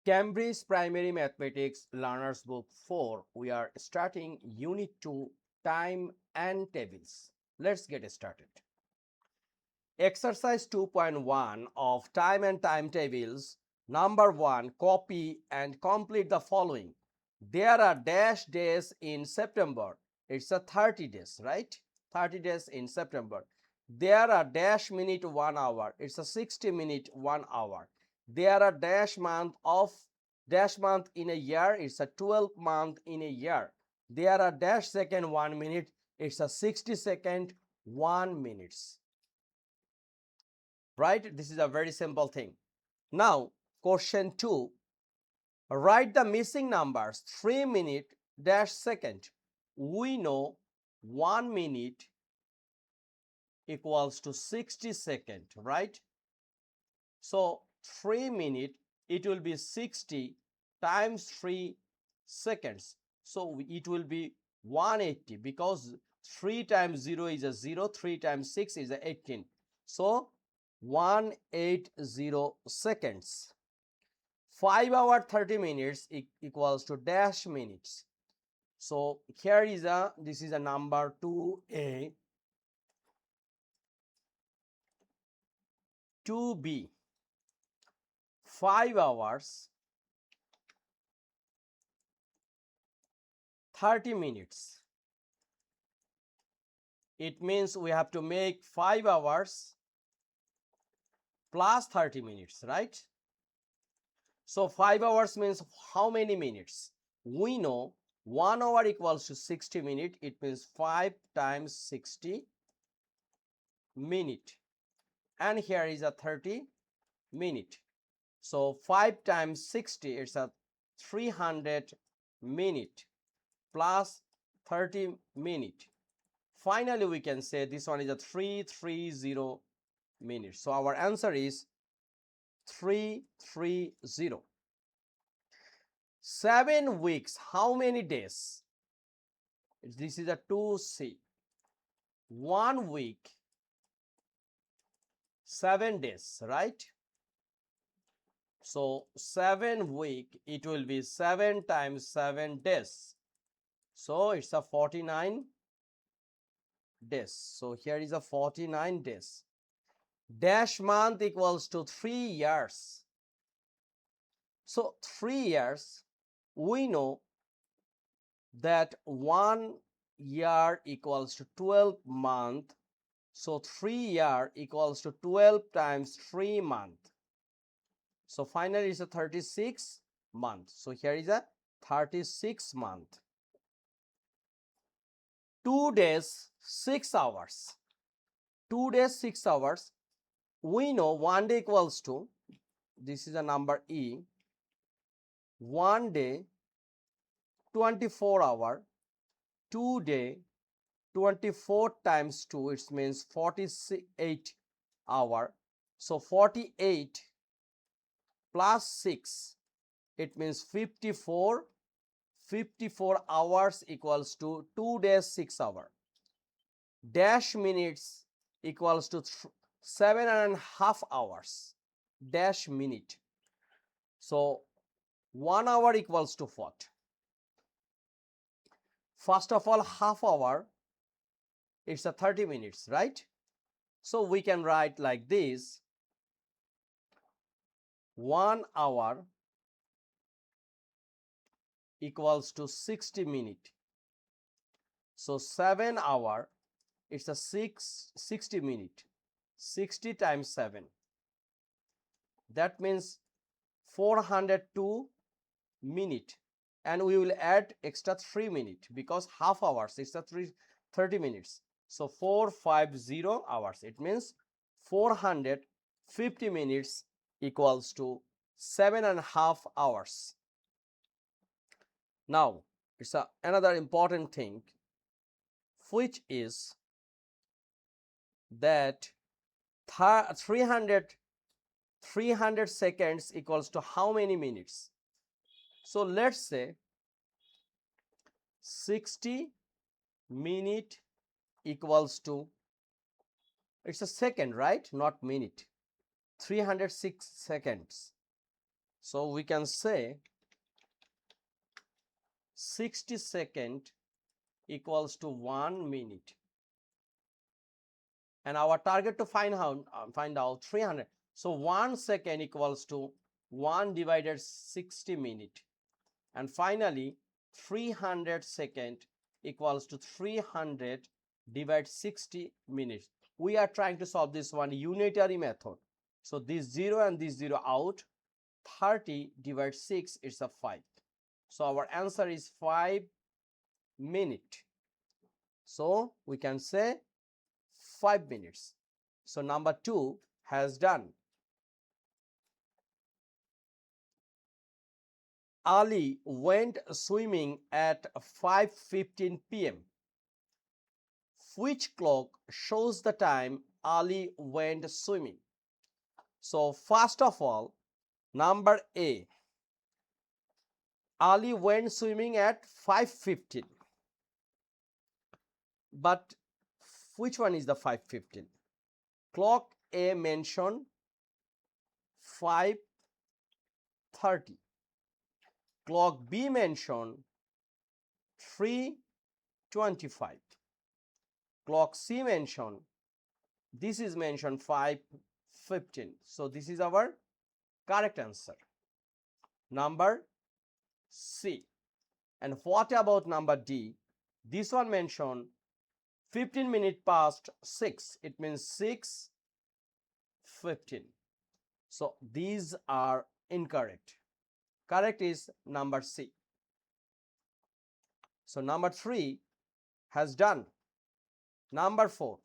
Cambridge Primary Mathematics Learners Book 4. We are starting Unit 2 Time and Tables. Let's get started. Exercise 2.1 of Time and Timetables. Number 1. Copy and complete the following. There are dash days in September. It's a 30 days, right? 30 days in September. There are dash minute 1 hour. It's a 60 minute 1 hour. There are dash month in a year. It's a 12 month in a year. There are dash second 1 minute. It's a 60 second 1 minutes. Right? This is a very simple thing. Now, question 2. Write the missing numbers 3 minute dash second. We know 1 minute equals to 60 second, right? So 3 minute, it will be 60 times 3 seconds. So it will be 180 because 3 times 0 is a 0, 3 times 6 is a 18. So 180 seconds. 5 hour 30 minutes equals to dash minutes. So here is this is a number 2A, 2B. 5 hours 30 minutes. It means we have to make 5 hours plus 30 minutes, right? So 5 hours means how many minutes? We know 1 hour equals to 60 minutes. It means 5 times 60 minute. And here is a 30 minute. So 5 times 60, it's a 300 minute plus 30 minute. Finally, we can say this one is a 330 minutes. So our answer is 330. 7 weeks, how many days? This is a 2C. 1 week, 7 days, right? So 7 week, it will be 7 times 7 days. So it's a 49 days. So here is a 49 days. Dash month equals to 3 years. So 3 years, we know that 1 year equals to 12 month. So 3 year equals to 12 times 3 month. So finally it's a 36 month. So here is a 36 month. 2 days 6 hours. 2 days 6 hours. We know 1 day equals to, this is a number E, 1 day 24 hour, 2 day 24 times 2, it means 48 hour. So 48 plus 6, it means 54. 54 hours equals to 2 days 6 hour. Dash minutes equals to 7.5 hours. Dash minute. So 1 hour equals to what? First of all, half hour, it's a 30 minutes, right? So we can write like this: 1 hour equals to 60 minutes. So 7 hour, it's a 60 minutes. 60 times 7. That means 402 minutes. And we will add extra 3 minutes because half hours, it's a 30 minutes. So 450 hours. It means 450 minutes equals to 7.5 hours. Now, it's another important thing, which is that 300 seconds equals to how many minutes? So let's say 60 minute equals to, it's a second, right? Not minute. 306 seconds. So we can say 60 second equals to 1 minute. And our target to find out 300. So 1 second equals to 1 divided 60 minute. And finally 300 second equals to 300 divided 60 minutes. We are trying to solve this one unitary method. So this 0 and this 0 out. 30 divided 6, it's a 5. So our answer is 5 minute. So we can say 5 minutes. So number 2 has done. Ali went swimming at 5:15 p.m. Which clock shows the time Ali went swimming? So first of all, number A, Ali went swimming at 5:15. But which one is the 5:15? Clock A mentioned 5:30. Clock B mentioned 3:25. Clock C mentioned, this is mentioned 5:15. So this is our correct answer. Number C. And what about number D? This one mentioned 15 minutes past 6. It means 6:15. So these are incorrect. Correct is number C. So number 3 has done. Number 4.